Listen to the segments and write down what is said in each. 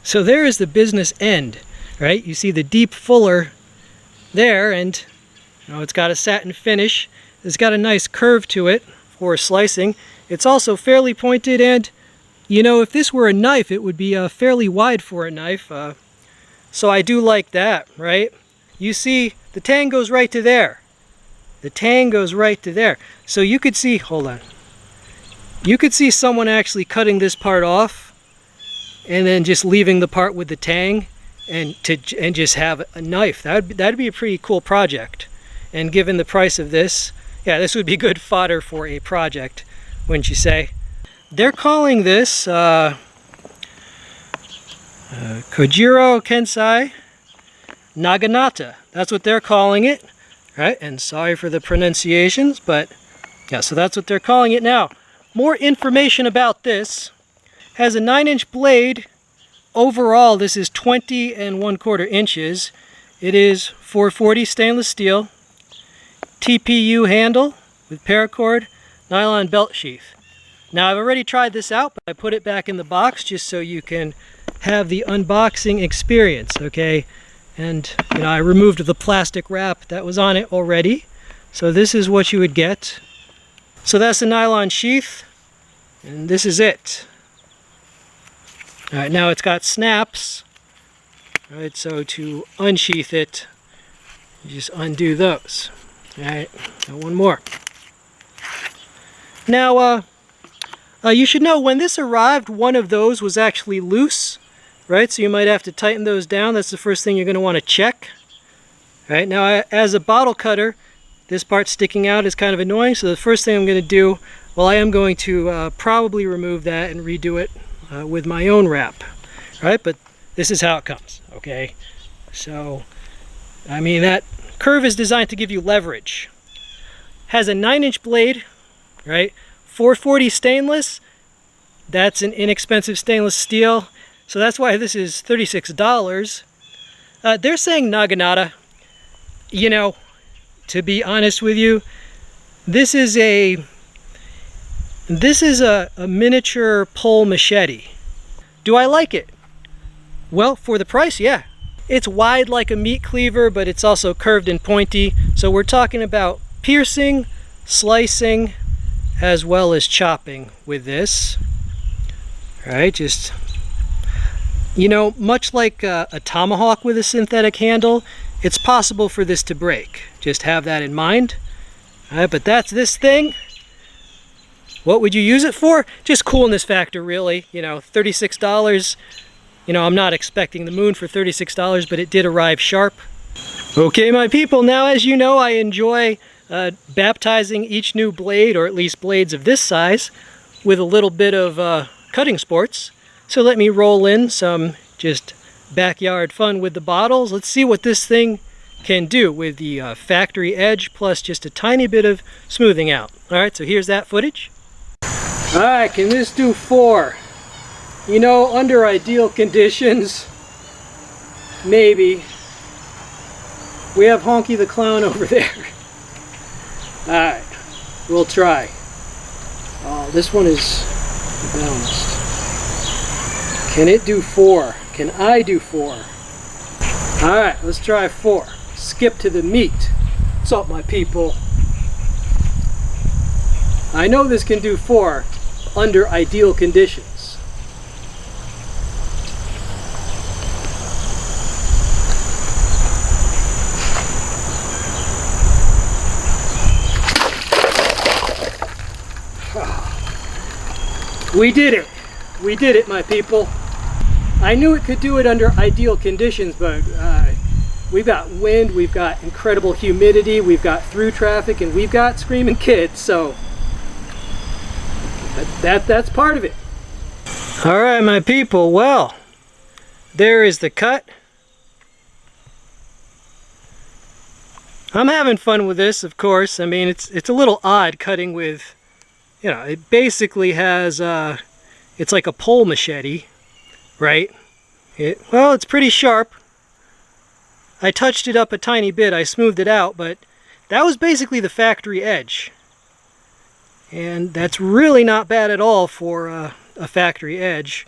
So there is the business end, right? You see the deep fuller there, and you know, it's got a satin finish. It's got a nice curve to it for slicing. It's also fairly pointed, and you know, if this were a knife, it would be fairly wide for a knife. So I do like that, right? You see, the tang goes right to there. The tang goes right to there. So you could see, hold on. You could see someone actually cutting this part off and then just leaving the part with the tang and just have a knife. That'd be a pretty cool project. And given the price of this, yeah, this would be good fodder for a project, wouldn't you say? They're calling this Kojiro Kensai Naginata. That's what they're calling it, right? And sorry for the pronunciations, but yeah, so that's what they're calling it now. More information about this. Has a 9-inch blade. Overall, this is 20 1/4 inches. It is 440 stainless steel. TPU handle with paracord, nylon belt sheath. Now, I've already tried this out, but I put it back in the box just so you can have the unboxing experience, okay? And, you know, I removed the plastic wrap that was on it already. So this is what you would get. So that's the nylon sheath, and this is it. All right, now it's got snaps. All right, so to unsheath it, you just undo those. All right, got one more. Now, you should know when this arrived, one of those was actually loose, right? So you might have to tighten those down. That's the first thing you're going to want to check. All right, now as a bottle cutter, this part sticking out is kind of annoying. So the first thing I'm going to do, well, I am going to probably remove that and redo it with my own wrap, right? But this is how it comes, okay? So, I mean, that curve is designed to give you leverage. Has a 9-inch blade, right? 440 stainless. That's an inexpensive stainless steel. So that's why this is $36. They're saying Naginata. You know, to be honest with you, this is a miniature pole machete. Do I like it? Well, for the price, yeah. It's wide like a meat cleaver, but it's also curved and pointy. So we're talking about piercing, slicing, as well as chopping with this. All right, just, you know, much like a tomahawk with a synthetic handle, it's possible for this to break. Just have that in mind. All right, but that's this thing. What would you use it for? Just coolness factor, really. You know, $36. You know, I'm not expecting the moon for $36, but it did arrive sharp. Okay, my people, now as you know, I enjoy baptizing each new blade, or at least blades of this size, with a little bit of cutting sports. So let me roll in some just backyard fun with the bottles. Let's see what this thing can do with the factory edge plus just a tiny bit of smoothing out. All right, so here's that footage. All right, can this do 4? You know, under ideal conditions, maybe. We have Honky the Clown over there. All right, we'll try. Oh, this one is balanced. Can it do 4? Can I do 4? All right, let's try 4. Skip to the meat. What's up, my people? I know this can do 4 under ideal conditions. We did it. We did it, my people. I knew it could do it under ideal conditions, but we've got wind, we've got incredible humidity, we've got through traffic, and we've got screaming kids, so that's part of it. All right, my people, well, there is the cut. I'm having fun with this, of course. I mean, it's a little odd cutting with, you know, it basically has, it's like a pole machete, right? Well, it's pretty sharp. I touched it up a tiny bit, I smoothed it out, but that was basically the factory edge. And that's really not bad at all for a factory edge.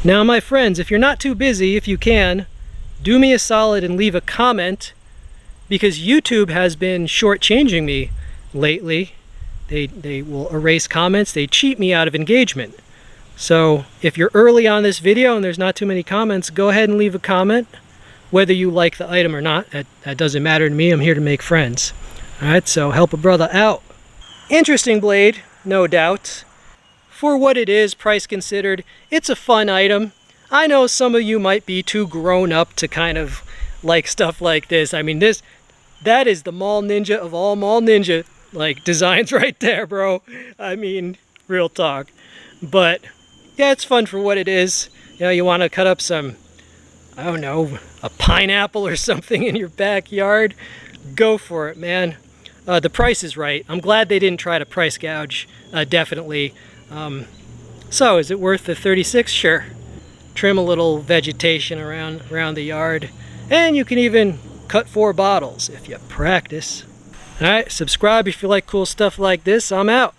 Now, my friends, if you're not too busy, if you can, do me a solid and leave a comment, because YouTube has been shortchanging me lately. They will erase comments. They cheat me out of engagement. So if you're early on this video and there's not too many comments, go ahead and leave a comment. Whether you like the item or not, that doesn't matter to me. I'm here to make friends. All right, so help a brother out. Interesting blade, no doubt. For what it is, price considered, it's a fun item. I know some of you might be too grown up to kind of like stuff like this. I mean, that is the mall ninja of all mall ninja like designs right there, bro. I mean, real talk. But yeah, it's fun for what it is. You know, you want to cut up some, I don't know, a pineapple or something in your backyard, go for it, man. The price is right. I'm glad they didn't try to price gouge, definitely. So is it worth the 36? Sure. Trim a little vegetation around the yard, and you can even cut 4 bottles if you practice. All right, subscribe if you like cool stuff like this. I'm out.